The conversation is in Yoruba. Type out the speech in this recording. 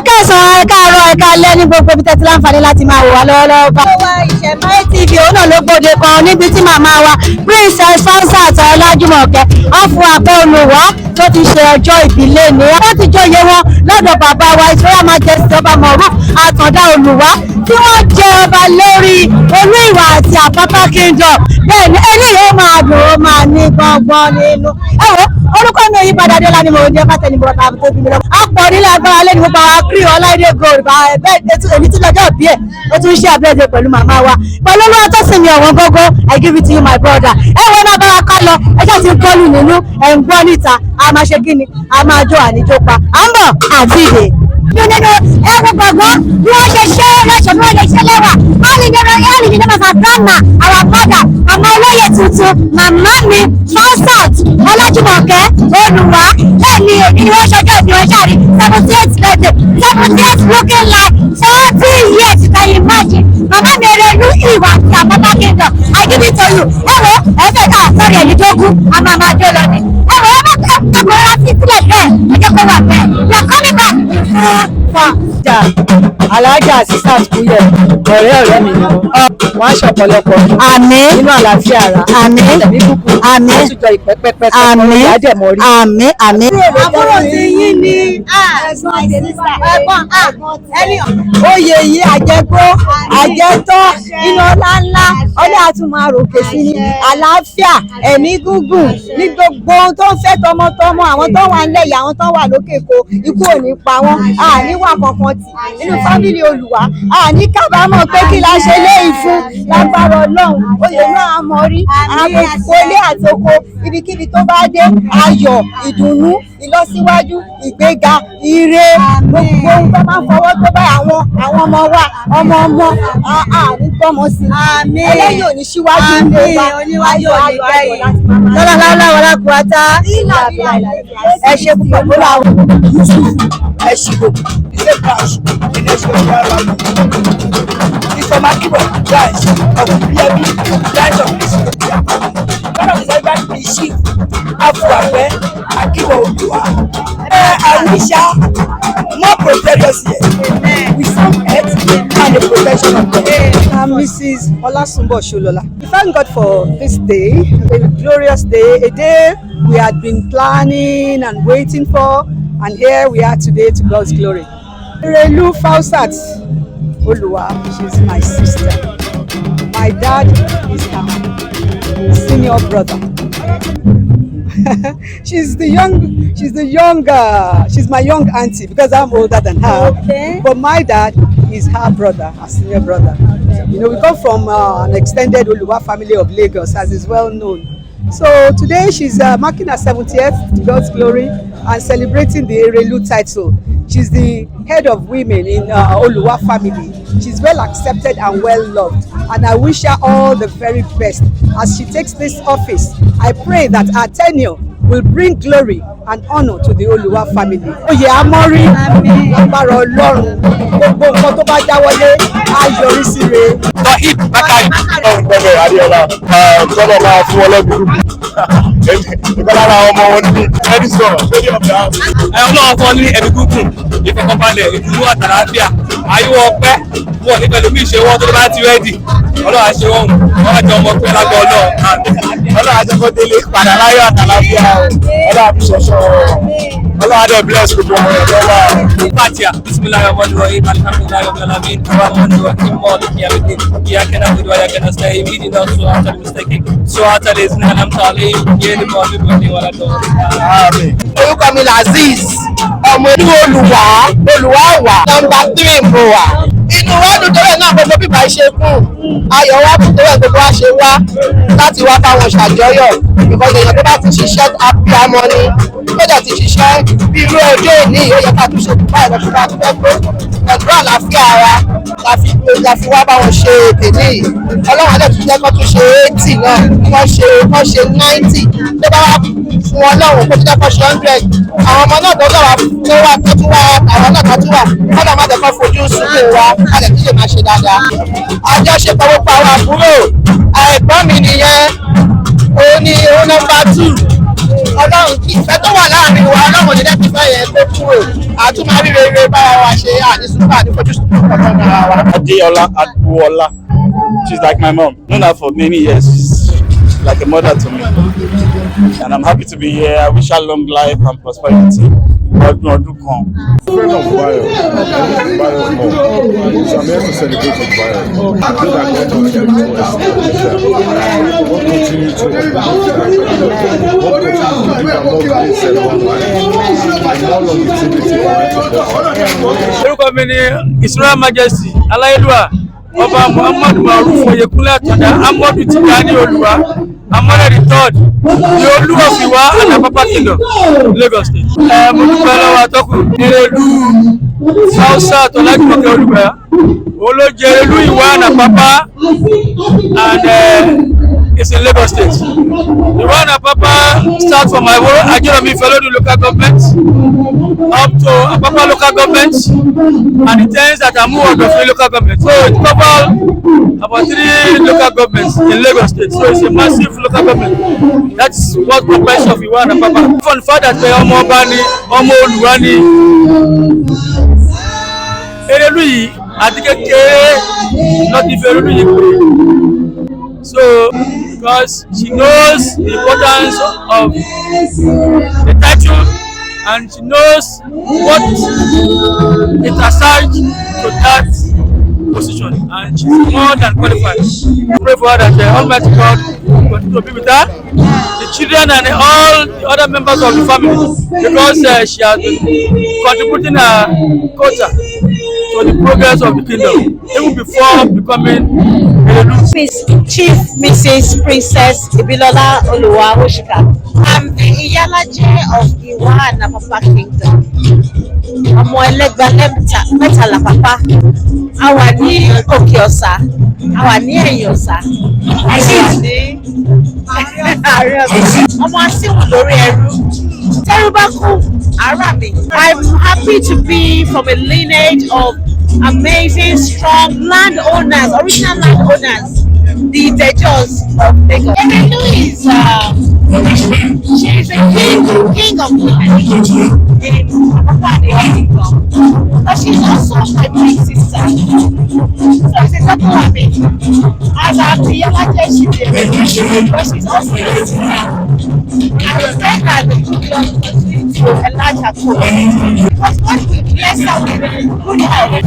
káàsán, ẹ káàárọ̀, ẹ káalẹ́ ní gbogbo ibi tẹ́tí láǹfààní láti máa wò wá lọ́wọ́lọ́wọ́ bá. Ìṣẹ̀mbáyé TV òun náà ló gbòde kan níbi tí màmá wa Princess Fausat Ọlájúmọ̀kẹ́ Afuwape Oluwa tó ti ṣe ọjọ́ ìbílẹ̀ ní wọ́n ti jọyè wọn lọ́dọ̀ bàbá wa Israel Majesty ọba Moruf Àtàndá Oluwa tí wọ́n jẹ ọba lórí Olúwa àti Apapa Kingdom. Bẹ́ẹ̀ ni eléyìí ó máa dùn ó máa ní gbọ̀ngbọ̀n nínú. Ẹ wo orúkọ mi yí padà Adéọlá ni mo ń jẹ́ fàtẹ́ni bọ̀rọ̀ta tó bí mi lọ. a pọ̀ nílẹ̀ agbára lẹ́nu gbogbo àwọn akiri ọláìdé gold èmi tí lọ́jọ́ bí ẹ̀ ó tún ṣe àbẹ́ẹ̀dẹ̀ pẹ̀lú màmá wa pẹ̀lú olúwa tó sì ní ọ̀wọ́n gógó I give it to you my brother. Ẹ wo náà bára ká lọ ẹjọ́ ti ń kọ́lù nínú ẹ̀ ń gbọ́ níta a máa ṣe kí ni a máa jó àníjó pa à ń bọ̀ àti ìdè. nínú ẹgbẹ́ gbọ̀ngàn bí wọ́n ṣe ṣe lọ́ṣọ̀ bí wọ́n ṣe ṣe lẹ́wà alìdí masa grandma our mother màmá olóyè tuntun màmá mi Fausat Ọlájúmọ̀kẹ́ Oluwa bẹ́ẹ̀ ni èmi ni wọ́n ṣọjọ́ ìbí wọn ṣáà rí 78 birthday 78 looking like 40 years you can imagine màmá mi Erelu ìwà àti Apapa Kingdom I give it to you. Ẹ wo ẹ fẹ́ ká sọ̀rọ̀ ẹ̀yìn tó kú a máa máa jó lọ ni. Ẹ wo ẹ bá kẹ́kọ̀ọ́ rántí sílẹ̀ bẹ́ẹ̀ ẹ jẹ́ kó wà bẹ́ẹ̀ yà kọ́ nígbà fún alájà Asisat Kúyẹ̀ ọ̀rẹ́ mi ni wọ́n aṣọ ọ̀pọ̀lọpọ̀ àmín nínú àlàáfíà ara àmín ẹ̀mí kúkú àmín àtújọ ìpẹ́pẹ́pẹ́ àmín àdẹ̀mọ́rí àmín àmín. àbúrò ti yín ni ẹ̀gbọ́n ẹni oyè yìí àjẹgbó àjẹtọ́ iná ńláńlá ọdún àtúmọ̀ àròkè sí ni àlàáfíà ẹ̀mí gúngùn ní gbogbo ohun tó ń fẹ́ tọmọtọmọ àwọn tó wà nílẹ̀ yìí àwọn tó wà lókè kó ikú ò ní pa wọ́n àníwà kankan tì nínú fámìlì Olùwà àní kábàámọ̀ pé kí la ṣe léyìí fún lágbára Ọlọ́run oyè náà mọ̀ rí àwọn ìkólé àtòkò ibikíbi tó bá dé ayọ̀ ìdùnnú ìlọsíwájú ìgbéga ire gbogbo ohun tó máa ń fọwọ́ tó bá àwọn ọmọ wa ọmọ ànígbọ́mọ sí i ẹlẹ́yìn òní síwájú ilé wa oníwájú ayọ̀ láti máa lọ́lá wọlá kúrátá ẹ ṣe púpọ̀ tó láwọn ẹ ṣe gbogbo ilé branch ilé ṣe ọ̀gá ara mi ìfọ̀mà kíbọ̀ branch of PMB branch of this one of the celebrant the chief Afuwape Akibo Oluwa I wish her more prosperous years with some health and the protection of God. I'm Mrs. Olasunbo Sholola. We thank God for this day, a glorious day, a day we had been planning and waiting for, and here we are today to God's glory. Erelu Fausat Oluwa, she's my sister. My dad is her senior brother. she's my young auntie because I'm older than her. Okay. But my dad is her brother, her senior brother. Okay. You know, we come from an extended Oluwa family of Lagos, as is well known. So today she's marking her 70th to God's glory and celebrating the Erelu title. She's the head of women in Oluwa family. She's well accepted and well loved, and I wish her all the very best as she takes this office. I pray that her tenure will bring glory and honor to the Oluwa family. Oyè amọ́rí lágbára Ọlọ́run gbogbo nǹkan tó bá dáwọ́lé á yọrí sí re. Tohib Bakari ọ̀gbẹ́ni Adéọlá ìjọba máa fún ọlọ́dún ìgbàlára ọmọ wọn ní Edison lórí ọ̀gá. Ọlọ́run fún ọ ní ẹ̀mí gúngùn ìfọ̀kànbalẹ̀ ìdúró àtàlàáfíà ayéwọ̀ ọpẹ́ wọ̀ ní pẹ̀lú bí ìṣe wọn tó bá ti rẹ́dì Ọlọ́run àṣẹ wọn àjọ ọmọ pẹ́ lágbọ́ Ọlọ́run àjẹkọ́ délé padà láyọ̀ àtàlàáfíà Ọlọ́run àbíṣọṣọ Ọlọ́run àdó bless gbogbo ọmọ ẹ̀rọ wa. Fatiha bismillahirrahmanirrahim alhamdulillahi rabbil alamin arrahmanirrahim maliki yawmiddin iyyaka na'budu wa iyyaka nasta'in ihdinas siratal mustaqim siratal ladzina an'amta alayhim ghayril maghdubi alayhim waladdallin. Orúkọ mi Azeez ọmọ ìlú Olùwà wà nọ́mbà 3 mo wà. Inú wa dùn tó rẹ̀ náà gbogbo bíbá ṣe kún ayọ̀ wa dùn tó rẹ̀ gbogbo wa ṣe wá láti wá bá wọn ṣàjọyọ̀ because èèyàn tó bá ti ṣiṣẹ́ abiyamọ ni tó dẹ̀ ti ṣiṣẹ́ bí irú ọjọ́ òní ó yẹ ká tún ṣe báyìí lọ́sùn bá tún fẹ́ pé pẹ̀lú àlàáfíà ara la fi wá bá wọn ṣe tèmi Ọlọ́run àdẹ̀ tún jẹ́ kó tún ṣe 80 náà wọ́n ṣe 90 tó bá wá fún Ọlọ́run kó tún jẹ́ kó ṣe 100 àwọn ọmọ náà tó wà tó tún wá àwọn náà tó tún wà Ọlọ́run má jẹ́ kó fojú sunkún wa àdẹ̀ tún lè máa ṣe dáadáa. Àjọṣepọ̀ gbogbo àwọn àbúrò ẹ̀gbọ́n mi nìyẹn òun ni òun nọ́mbà 2 Ọlọ́run ìfẹ́ tó wà láàrin wa Ọlọ́run ní dẹ́kun fẹ́ yẹn tó kúrò àtúmọ̀rí rere bára wa ṣe àdísúpà àdífojúsùn ọ̀pọ̀lọpọ̀ ara wa. Adeola Afuwape, she's like my mom. Known her for many years. She's like a mother to me, and I'm happy to be here. I wish her long life and prosperity. God no do come. Friend of Bayo, Bayo's mom. So I'm here to celebrate with Bayo. I feel like God will help us. What continue to what continue to give her more grace and more life and more longevity for her to go. Orúkọ mi ni Israel Majesty Aláyélúwà Ọba Muhammadu Maruf Oyekunle Atanda Amadu Tijani Oluwa Amore the third the Oluwa of Iwa and Apapa Kingdom Lagos State. Mo dúpẹ́ lọ́wọ́ atọ́kùn Erelu Fausat Ọlájúmọ̀kẹ́ Olúwa olóje Erelu Iwa and Apapa and it's in Lagos State. The one Apapa starts from my Ajeromi Fellow local government up to Apapa local government and it ends at Amuwodo local government. So it covers about 3 local governments in Lagos State. So it's a massive local government. That's what population of Iwa and Apapa. From the fact that Omo Bani, Omo Oluwani, Erelu yi àti kékeré not the Erelu yi. So because she knows the importance of the title and she knows what it assigns to that position and she's more than qualified. Pray for her that the Almighty God continue to be with her, the children and all the other members of the family because she has been contributing her quota to the progress of the kingdom even before becoming Chief Mrs. Princess Ibilola Oluwa Oshika. I'm the Iyalaje of Iwa and Apapa Kingdom. Ọmọ ẹlẹ́gbà mẹ́tàlá pàpà. A wà ní òkè ọ̀sà, a wà ní ẹ̀yìn ọ̀sà, a sì wà ní àárín ọ̀sà. Ọmọ asíwù lórí ẹrú. Tẹ́rú bá kú, ará mi. I'm happy to be from a lineage of amazing, strong landowners, original landowners, the Dejos of Lagos. Erelu is she's a king of women in Apapa Kingdom, but she's also my big sister. So it's a couple of me. As I'm the younger she's but she's also my sister. I respect her the children continue to enlarge her court. Because what we bless her with good health.